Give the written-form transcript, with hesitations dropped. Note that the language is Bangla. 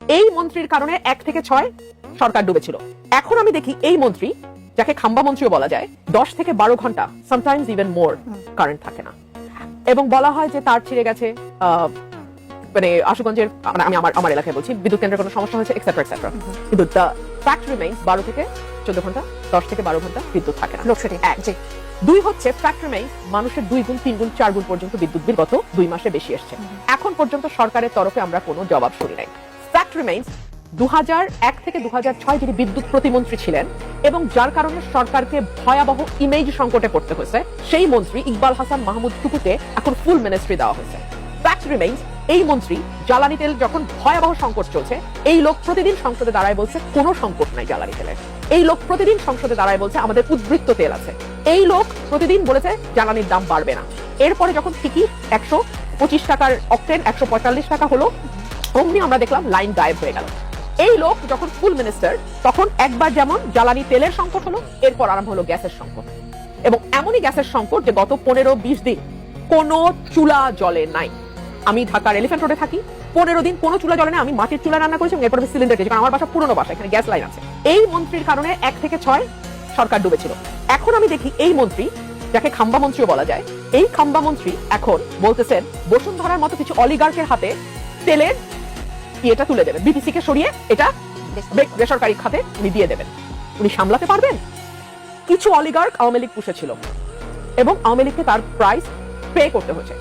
এই মন্ত্রীর কারণে 1 থেকে 6 সরকার ডুবেছিল। এখন আমি দেখি এই মন্ত্রী, যাকে খাম্বা মন্ত্রীও বলা যায়, 10 থেকে 12 ঘন্টা সামটাইমস ইভেন মোর কারেন্ট থাকে না, এবং বলা হয় যে তার ছিঁড়ে গেছে, মানে আশুগঞ্জের, আমি আমার এলাকায় বলছি, বিদ্যুৎ কেন্দ্রের কোনো সমস্যা হয়েছে এক্সেট্রা এক্সেট্রা। কিন্তু দ্য ফ্যাক্ট রিমেইনস 12 থেকে 14 ঘন্টা, 10 থেকে 12 ঘন্টা বিদ্যুৎ থাকে না। লোডশেডিং। দুই হচ্ছে ফ্যাক্ট রিমেইনস মানুষের 2 গুণ 3 গুণ 4 গুণ পর্যন্ত বিদ্যুৎ বিল গত 2 মাসে বেশি এসছে। এখন পর্যন্ত সরকারের তরফে আমরা কোনো জবাব শুনি নাই। ফ্যাক্ট রিমেইনস 2001 থেকে 2006 যিনি বিদ্যুৎ প্রতিমন্ত্রী ছিলেন এবং যার কারণে সরকারকে ভয়াবহ ইমেজ সংকটে পড়তে হয়েছে, সেই মন্ত্রী ইকবাল হাসান মাহমুদ টুকুকে এখন ফুল মিনিস্ট্রি দেওয়া হয়েছে। ফ্যাক্ট রিমেইনস এই মন্ত্রী জ্বালানি তেল যখন ভয়াবহ সংকট চলছে, এই লোক প্রতিদিন সংসদে দাঁড়ায় বলছে কোনো সংকট নাই জ্বালানি তেলের। এই লোক প্রতিদিন সংসদে দাঁড়ায় বলছে আমাদের উদ্বৃত্ত তেল আছে। এই লোক প্রতিদিন বলেছে জ্বালানির দাম বাড়বে না। এরপরে যখন ঠিকই 125 টাকার অক্টেন 145 টাকা হলো, অমনি আমরা দেখলাম লাইন গায়েব হয়ে গেল। এই লোক যখন ফুল মিনিস্টার, তখন একবার যেমন জ্বালানি তেলের সংকট হলো, এরপর আরম্ভ হলো গ্যাসের সংকট, এবং এমনই গ্যাসের সংকট যে গত 15-20 দিন কোনো চুলা জ্বলে নাই। আমি ঢাকার এলিফ্যান্ট রোডে থাকি, 15 দিন কোনো চুলা জ্বলে না। আমি মাটির চুলা রান্না করেছি, এরপর সিলিন্ডার খেয়েছি, কারণ আমার বাসা পুরনো বাসা, এখানে গ্যাস লাইন আছে। এই মন্ত্রীর কারণে 1 থেকে 6 সরকার ডুবেছিল। এখন আমি দেখি এই মন্ত্রী, যাকে খাম্বা মন্ত্রীও বলা যায়, এই খাম্বা মন্ত্রী এখন বলতেছেন বসুন্ধরার মতো কিছু অলিগার্কের হাতে তেলের এটা তুলে দেবেন, বিটিসি কে সরিয়ে এটা বেসরকারি খাতে উনি দিয়ে দেবেন। উনি সামলাতে পারবেন? কিছু অলিগার্ক আওয়ামী লীগ পুষেছিল এবং আওয়ামী লীগকে তার প্রাইস পে করতে হয়েছে।